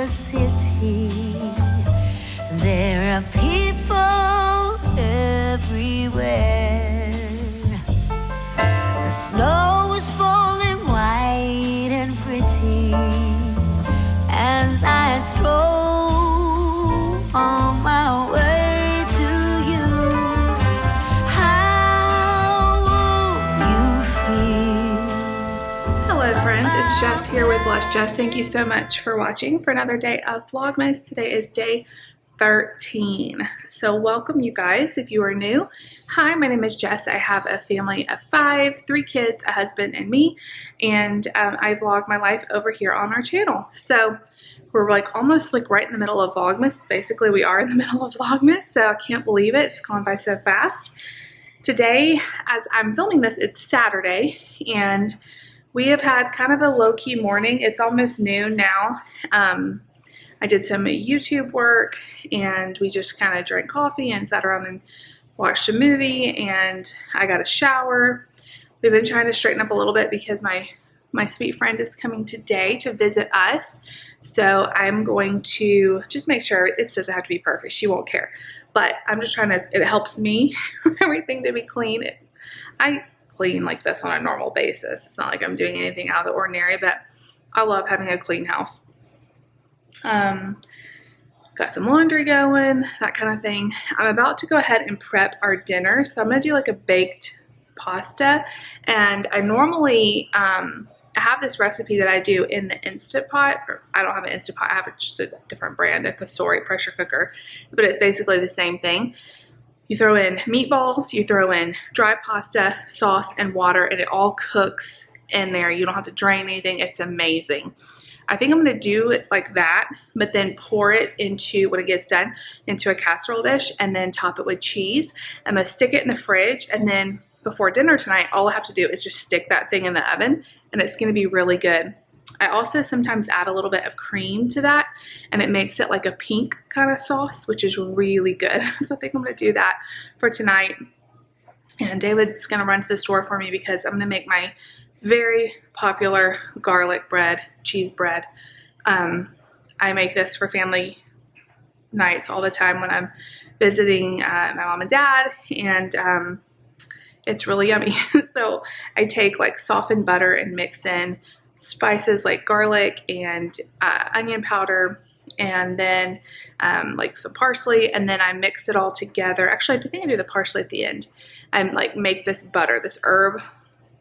the city. There are people everywhere. The snow is falling white and pretty as I stroll on my way to you. How will you feel? Hello friends, it's Jess here with Lush Jess. Thank you so much for watching for another day of Vlogmas. Today is day 13. So welcome you guys if you are new. Hi, my name is Jess. I have a family of 5, 3 kids, a husband, and me, and I vlog my life over here on our channel. So we're like almost like right in the middle of Vlogmas. Basically we are in the middle of Vlogmas, so I can't believe it. It's gone by so fast. Today, as I'm filming this, it's Saturday, and we have had kind of a low-key morning. It's almost noon now. I did some YouTube work, and we just kind of drank coffee and sat around and watched a movie, and I got a shower. We've been trying to straighten up a little bit because my sweet friend is coming today to visit us. So I'm going to just make sure it doesn't have to be perfect. She won't care. But I'm just trying to, it helps me for everything to be clean. I clean like this on a normal basis. It's not like I'm doing anything out of the ordinary, but I love having a clean house. Got some laundry going, that kind of thing. I'm about to go ahead and prep our dinner. So I'm gonna do like a baked pasta, and I normally I have this recipe that I do in the Instant Pot. Or I don't have an Instant Pot, I have just a different brand, a Kasori pressure cooker, but it's basically the same thing. You throw in meatballs, you throw in dry pasta, sauce, and water, and it all cooks in there. You don't have to drain anything. It's amazing. I think I'm going to do it like that, but then pour it into, when it gets done, into a casserole dish, and then top it with cheese. I'm going to stick it in the fridge, and then before dinner tonight, all I have to do is just stick that thing in the oven, and it's going to be really good. I also sometimes add a little bit of cream to that, and it makes it like a pink kind of sauce, which is really good. So I think I'm going to do that for tonight. And David's going to run to the store for me because I'm going to make my very popular garlic bread, cheese bread. I make this for family nights all the time when I'm visiting my mom and dad, and it's really yummy. So I take like softened butter and mix in spices like garlic and onion powder, and then like some parsley, and then I mix it all together. Actually, I think I do the parsley at the end. I like make this butter, this herb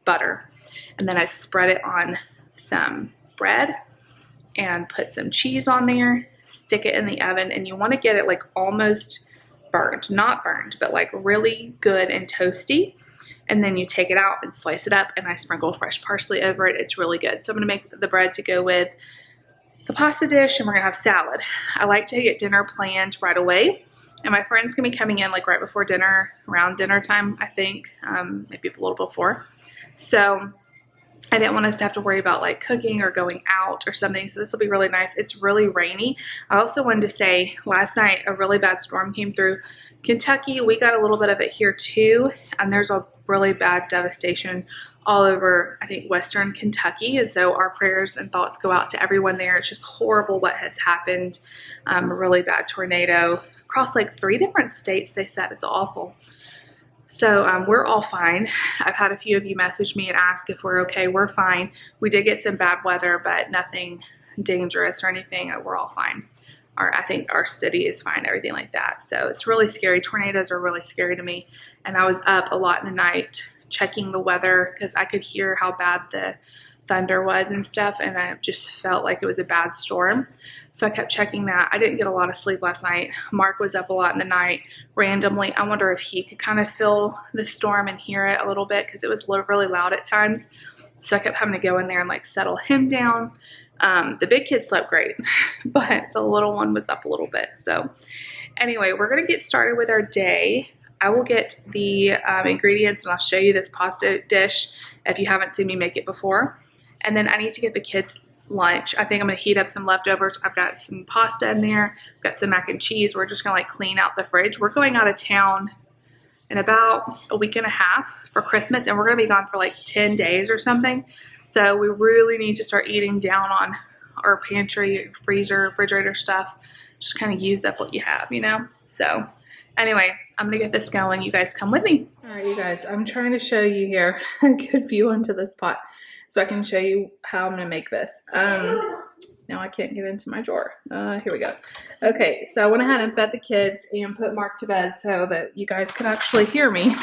butter, and then I spread it on some bread and put some cheese on there, stick it in the oven, and you want to get it like almost burned, not burned, but like really good and toasty. And then you take it out and slice it up, and I sprinkle fresh parsley over it. It's really good. So I'm gonna make the bread to go with the pasta dish, and we're gonna have salad. I like to get dinner planned right away, and my friend's gonna be coming in like right before dinner, around dinner time, I think, maybe a little before. So I didn't want us to have to worry about like cooking or going out or something, so this will be really nice. It's really rainy. I also wanted to say, last night a really bad storm came through Kentucky. We got a little bit of it here too, and there's a really bad devastation all over, I think, western Kentucky, and so our prayers and thoughts go out to everyone there. It's just horrible what has happened. A really bad tornado across like 3 different states, they said. It's awful. So we're all fine. I've had a few of you message me and ask if we're okay. We're fine. We did get some bad weather, but nothing dangerous or anything. We're all fine. I think our city is fine, everything like that. So it's really scary. Tornadoes are really scary to me. And I was up a lot in the night checking the weather because I could hear how bad the thunder was and stuff, and I just felt like it was a bad storm. So I kept checking that. I didn't get a lot of sleep last night. Mark was up a lot in the night randomly. I wonder if he could kind of feel the storm and hear it a little bit because it was really loud at times. So I kept having to go in there and like settle him down. The big kid slept great, but the little one was up a little bit. So anyway, we're gonna get started with our day. I will get the ingredients, and I'll show you this pasta dish if you haven't seen me make it before. And then I need to get the kids lunch. I think I'm gonna heat up some leftovers. I've got some pasta in there, I've got some mac and cheese. We're just gonna like clean out the fridge. We're going out of town in about a week and a half for Christmas, and we're gonna be gone for like 10 days or something. So we really need to start eating down or pantry, freezer, refrigerator stuff. Just kind of use up what you have, you know? So anyway, I'm gonna get this going. You guys come with me. All right, you guys, I'm trying to show you here a good view onto this pot so I can show you how I'm gonna make this. Now I can't get into my drawer. Here we go. Okay, so I went ahead and fed the kids and put Mark to bed so that you guys could actually hear me.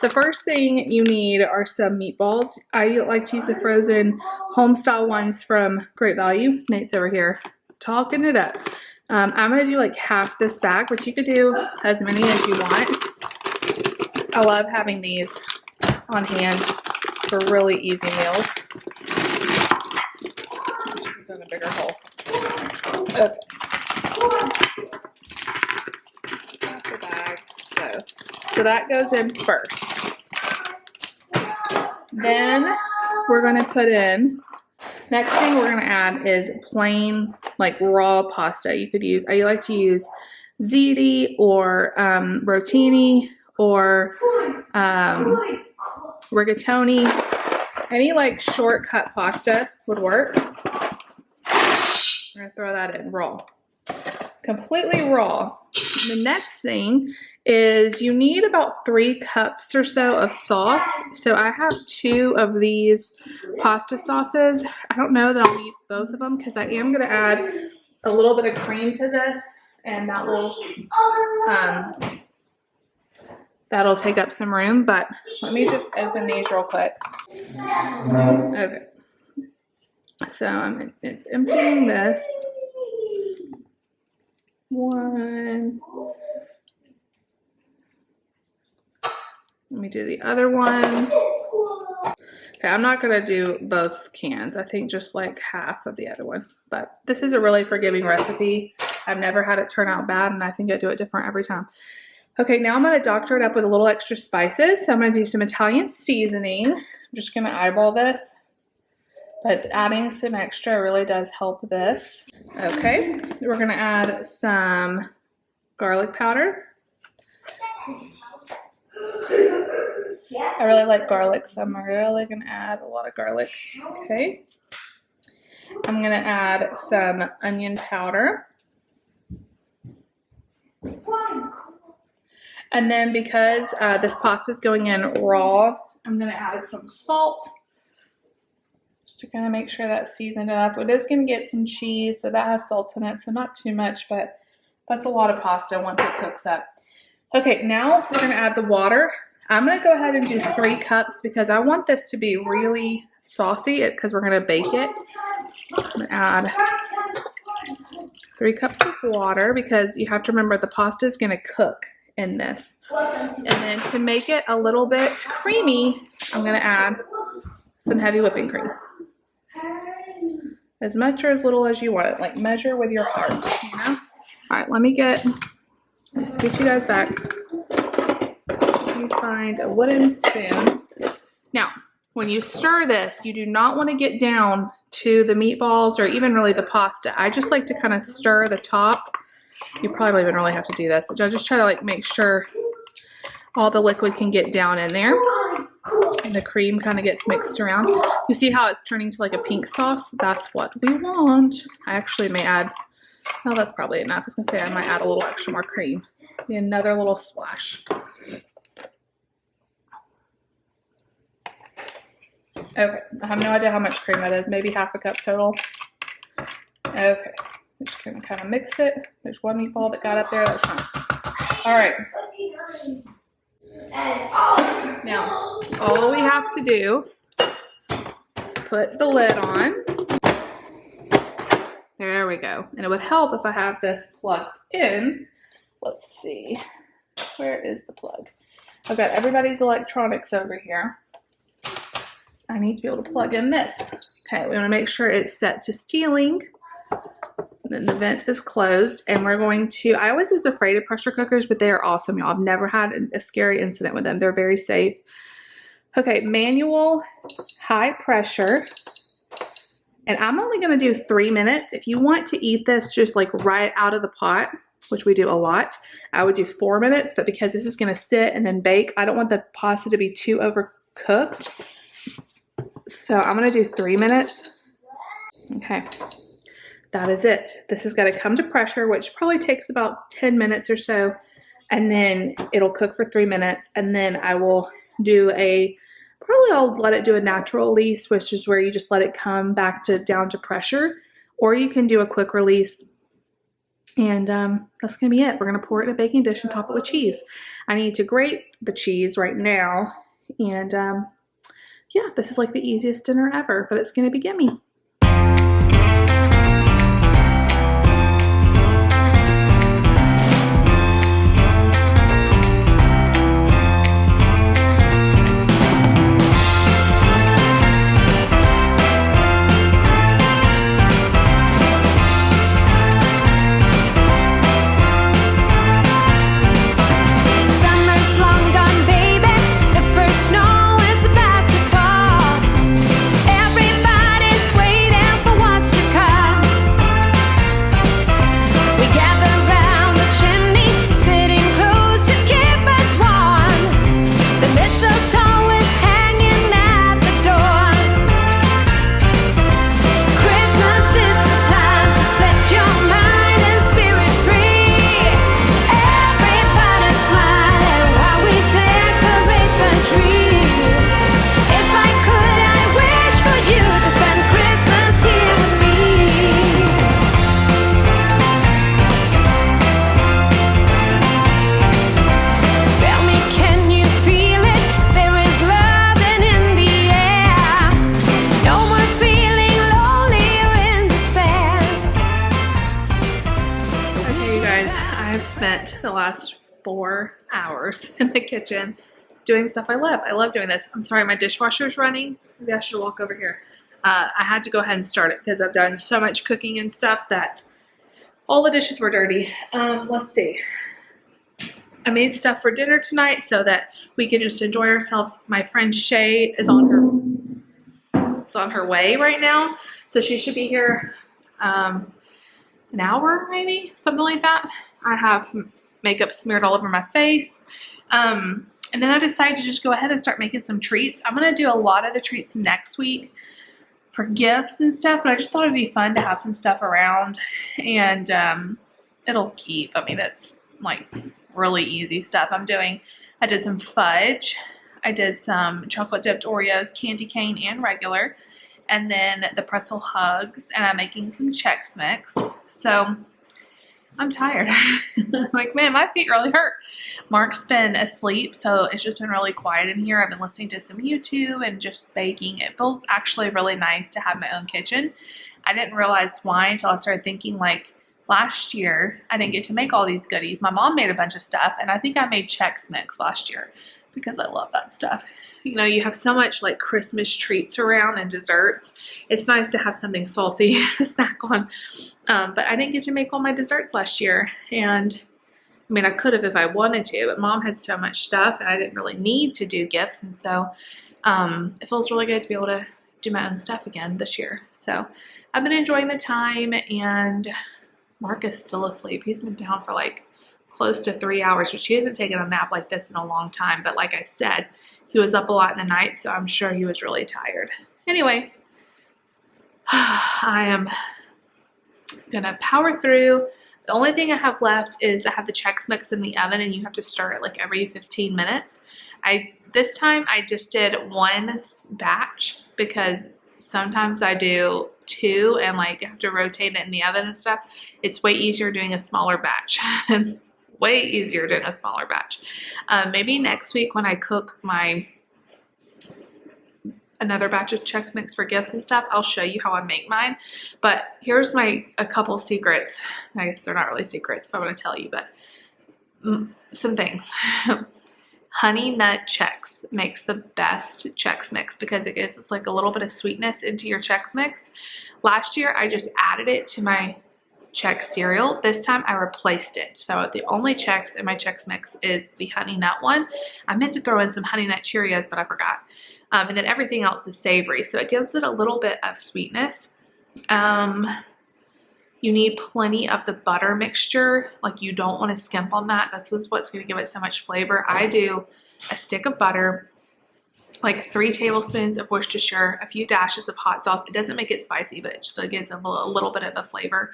The first thing you need are some meatballs. I like to use the frozen home style ones from Great Value. Nate's over here talking it up. I'm gonna do like half this bag, but you could do as many as you want. I love having these on hand for really easy meals. In a bigger hole. Okay. Half the bag. So that goes in first. Then we're gonna put in, next thing we're gonna add is plain, like raw pasta. You could use, I like to use ziti or rotini or rigatoni. Any like shortcut pasta would work. I'm gonna throw that in raw, completely raw. The next thing is you need about 3 cups or so of sauce. So I have 2 of these pasta sauces. I don't know that I'll need both of them because I am gonna add a little bit of cream to this, and that will that'll take up some room. But let me just open these real quick. Okay. So I'm emptying this. 1. Let me do the other one. Okay, I'm not gonna do both cans. I think just like half of the other one. But this is a really forgiving recipe. I've never had it turn out bad, and I think I do it different every time. Okay, now I'm gonna doctor it up with a little extra spices. So I'm gonna do some Italian seasoning. I'm just gonna eyeball this. But adding some extra really does help this. Okay, we're gonna add some garlic powder. I really like garlic, so I'm really gonna add a lot of garlic. Okay. I'm gonna add some onion powder. And then because this pasta is going in raw, I'm gonna add some salt. To kind of make sure that's seasoned enough. It is going to get some cheese, so that has salt in it, so not too much, but that's a lot of pasta once it cooks up. Okay, now we're going to add the water. I'm going to go ahead and do 3 cups because I want this to be really saucy because we're going to bake it. I'm going to add 3 cups of water because you have to remember the pasta is going to cook in this. And then to make it a little bit creamy, I'm going to add some heavy whipping cream. As much or as little as you want it. Like measure with your heart, you know? All right, let me scoot you guys back. Let me find a wooden spoon. Now, when you stir this, you do not want to get down to the meatballs or even really the pasta. I just like to kind of stir the top. You probably don't even really have to do this. So I just try to like make sure all the liquid can get down in there. And the cream kind of gets mixed around. You see how it's turning to like a pink sauce? That's what we want. I actually may add, well, that's probably enough. I was gonna say I might add a little extra more cream. Another little splash. Okay, I have no idea how much cream that is. Maybe half a cup total. Okay, just gonna kind of mix it. There's one meatball that got up there. That's fine. All right. Now, all we have to do, put the lid on. There we go. And it would help if I have this plugged in. Let's see. Where is the plug? I've got everybody's electronics over here. I need to be able to plug in this. Okay, we want to make sure it's set to sealing. Then the vent is closed, and we're going to, I always was afraid of pressure cookers, but they are awesome, y'all. I've never had a scary incident with them. They're very safe. Okay, manual, high pressure. And I'm only gonna do 3 minutes. If you want to eat this just like right out of the pot, which we do a lot, I would do 4 minutes, but because this is gonna sit and then bake, I don't want the pasta to be too overcooked. So I'm gonna do 3 minutes. Okay. that is it. This has got to come to pressure, which probably takes about 10 minutes or so. And then it'll cook for 3 minutes. And then I will do I'll let it do a natural release, which is where you just let it come back down to pressure. Or you can do a quick release. And that's going to be it. We're going to pour it in a baking dish and top it with cheese. I need to grate the cheese right now. And yeah, this is like the easiest dinner ever, but it's going to be yummy. The last 4 hours in the kitchen doing stuff I love. I love doing this. I'm sorry, my dishwasher's running. Maybe I should walk over here. I had to go ahead and start it because I've done so much cooking and stuff that all the dishes were dirty. Let's see. I made stuff for dinner tonight so that we can just enjoy ourselves. My friend Shay is on her way right now, so she should be here an hour, maybe something like that. I have makeup smeared all over my face. And then I decided to just go ahead and start making some treats. I'm going to do a lot of the treats next week for gifts and stuff, but I just thought it'd be fun to have some stuff around, and it'll keep. I mean, it's like really easy stuff I'm doing. I did some fudge. I did some chocolate dipped Oreos, candy cane and regular, and then the pretzel hugs, and I'm making some Chex Mix. So I'm tired. Like, man, my feet really hurt. Mark's been asleep, so it's just been really quiet in here. I've been listening to some YouTube and just baking. It feels actually really nice to have my own kitchen. I didn't realize why until I started thinking, like, last year I didn't get to make all these goodies. My mom made a bunch of stuff, and I think I made Chex Mix last year because I love that stuff. You know, you have so much like Christmas treats around and desserts. It's nice to have something salty to snack on. But I didn't get to make all my desserts last year. And I mean, I could have if I wanted to, but Mom had so much stuff and I didn't really need to do gifts. And so it feels really good to be able to do my own stuff again this year. So I've been enjoying the time, and Mark is still asleep. He's been down for like close to 3 hours, but she hasn't taken a nap like this in a long time. But like I said, he was up a lot in the night, so I'm sure he was really tired. Anyway, I am gonna power through. The only thing I have left is I have the Chex Mix in the oven, and you have to stir it like every 15 minutes. This time I just did one batch because sometimes I do two and like have to rotate it in the oven and stuff. It's way easier doing a smaller batch. It's way easier doing a smaller batch. Maybe next week when I cook another batch of Chex Mix for gifts and stuff, I'll show you how I make mine. But here's a couple secrets. I guess they're not really secrets if I want to tell you, but some things. Honey Nut Chex makes the best Chex Mix because it gives like a little bit of sweetness into your Chex Mix. Last year I just added it to my Chex cereal. This time I replaced it. So the only Chex in my Chex Mix is the Honey Nut one. I meant to throw in some Honey Nut Cheerios, but I forgot. And then everything else is savory. So it gives it a little bit of sweetness. You need plenty of the butter mixture. Like, you don't want to skimp on that. That's what's going to give it so much flavor. I do a stick of butter, like 3 tablespoons of Worcestershire, a few dashes of hot sauce. It doesn't make it spicy, but it just gives a little bit of a flavor.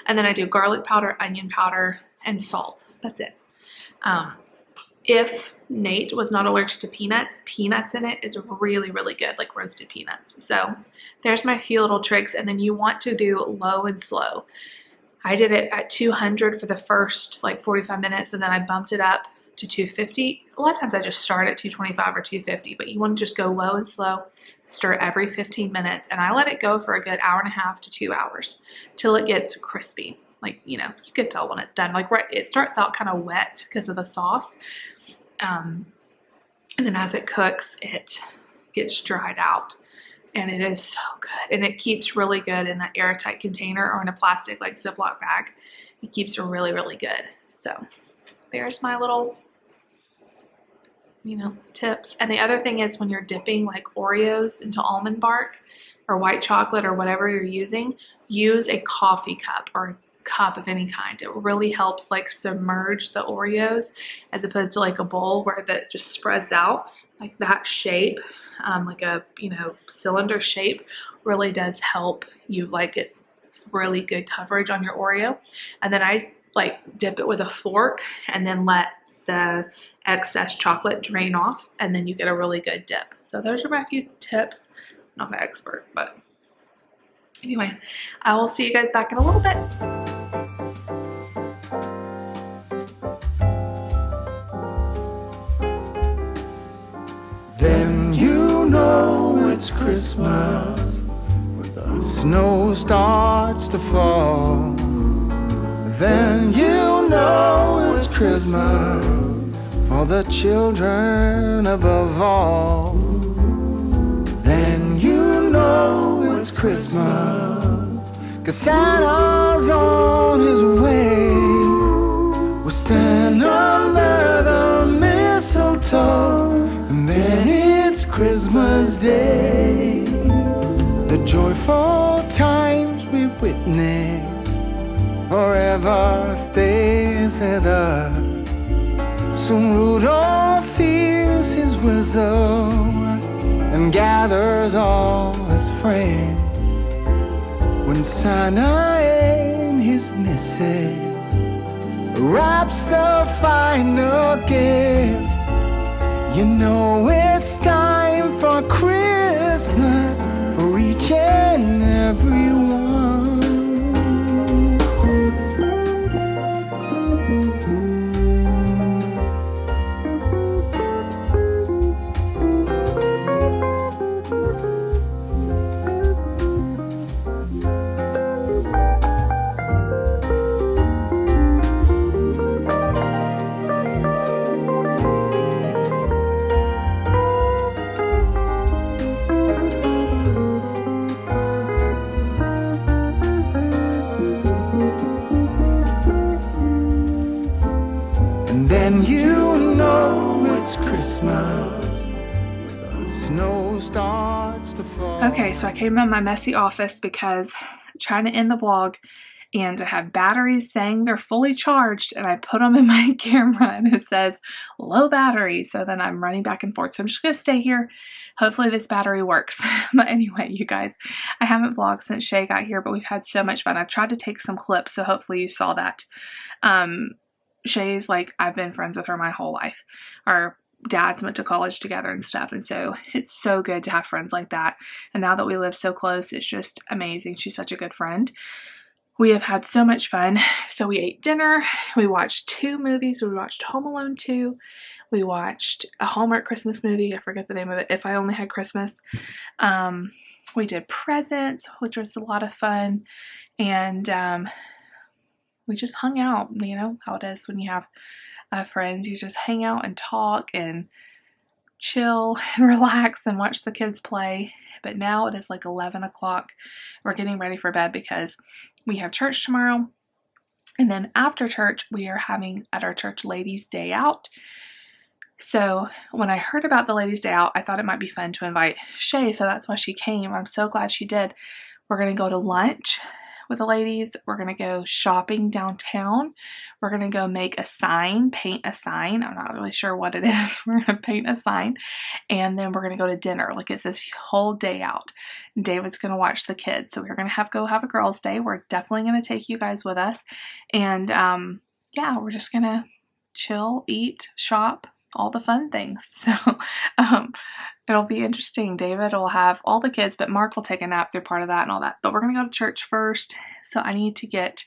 And then I do garlic powder, onion powder, and salt. That's it. If Nate was not allergic to peanuts, peanuts in it is really, really good, like roasted peanuts. So there's my few little tricks. And then you want to do low and slow. I did it at 200 for the first like 45 minutes, and then I bumped it up to 250. A lot of times I just start at 225 or 250, but you want to just go low and slow, stir every 15 minutes, and I let it go for a good hour and a half to 2 hours till it gets crispy. Like, you know, you can tell when it's done. Like, right, it starts out kind of wet because of the sauce. And then as it cooks, it gets dried out. And it is so good. And it keeps really good in that airtight container or in a plastic like Ziploc bag. It keeps really, really good. So there's my little, you know, tips. And the other thing is when you're dipping like Oreos into almond bark or white chocolate or whatever you're using, use a coffee cup or a cup of any kind. It really helps like submerge the Oreos as opposed to like a bowl where that just spreads out. Like that shape, like a, you know, cylinder shape really does help you like get really good coverage on your Oreo. And then I like dip it with a fork and then let the excess chocolate drain off, and then you get a really good dip. So those are my few tips. I'm not an expert, but anyway, I will see you guys back in a little bit. Then you know it's Christmas when the snow starts to fall. Then you know it's Christmas for the children above all. Then you know it's Christmas 'cause Santa's on his way. We'll stand under the mistletoe, and then it's Christmas Day. The joyful times we witness forever stays with us. Soon Rudolph hears his whistle and gathers all his friends. When Santa and his missus wraps the final gift, you know it's time for Christmas for each and every one. Then you know it's Christmas when the snow starts to fall. Okay, so I came in my messy office because I'm trying to end the vlog and I have batteries saying they're fully charged, and I put them in my camera and it says low battery. So then I'm running back and forth. So I'm just going to stay here. Hopefully this battery works. But anyway, you guys, I haven't vlogged since Shay got here, but we've had so much fun. I've tried to take some clips, so hopefully you saw that. Shay's like, I've been friends with her my whole life. Our dads went to college together and stuff, and so it's so good to have friends like that. And now that we live so close, it's just amazing. She's such a good friend. We have had so much fun. So we ate dinner, we watched 2 movies. We watched Home Alone 2, we watched a Hallmark Christmas movie, I forget the name of it, If I Only Had Christmas. We did presents, which was a lot of fun, and we just hung out. You know how it is when you have friends. You just hang out and talk and chill and relax and watch the kids play. But now it is like 11 o'clock. We're getting ready for bed because we have church tomorrow. And then after church, we are having at our church Ladies' Day Out. So when I heard about the Ladies' Day Out, I thought it might be fun to invite Shay. So that's why she came. I'm so glad she did. We're going to go to lunch. with the ladies. We're going to go shopping downtown. We're going to go make a sign, paint a sign. I'm not really sure what it is. We're going to paint a sign. And then we're going to go to dinner. Like, it's this whole day out. David's going to watch the kids. So we're going to go have a girls' day. We're definitely going to take you guys with us. And yeah, we're just going to chill, eat, shop, all the fun things. So it'll be interesting. David will have all the kids, but Mark will take a nap through part of that and all that. But we're going to go to church first. So I need to get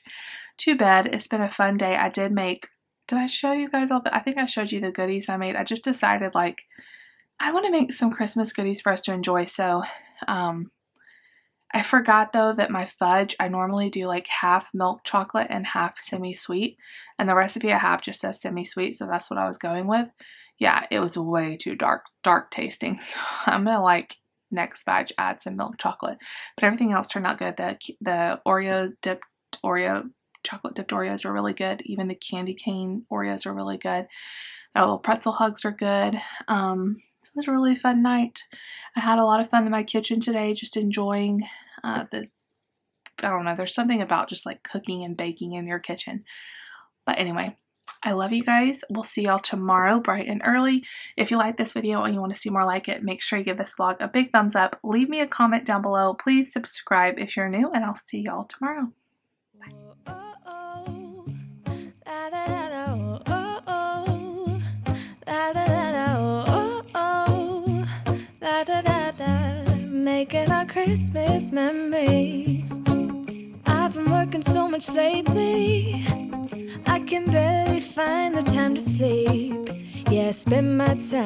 to bed. It's been a fun day. I did I show you guys I think I showed you the goodies I made. I just decided, like, I want to make some Christmas goodies for us to enjoy. So I forgot though that my fudge, I normally do like half milk chocolate and half semi-sweet, and the recipe I have just says semi-sweet, so that's what I was going with. Yeah, it was way too dark tasting, so I'm gonna, like, next batch add some milk chocolate, but everything else turned out good. The chocolate dipped Oreos were really good. Even the candy cane Oreos were really good. The little pretzel hugs are good. So it was a really fun night. I had a lot of fun in my kitchen today, just enjoying I don't know, there's something about just like cooking and baking in your kitchen. But anyway, I love you guys. We'll see y'all tomorrow bright and early. If you like this video and you want to see more like it, make sure you give this vlog a big thumbs up. Leave me a comment down below. Please subscribe if you're new, and I'll see y'all tomorrow. Making our Christmas memories. I've been working so much lately, I can barely find the time to sleep. Yeah, I spend my time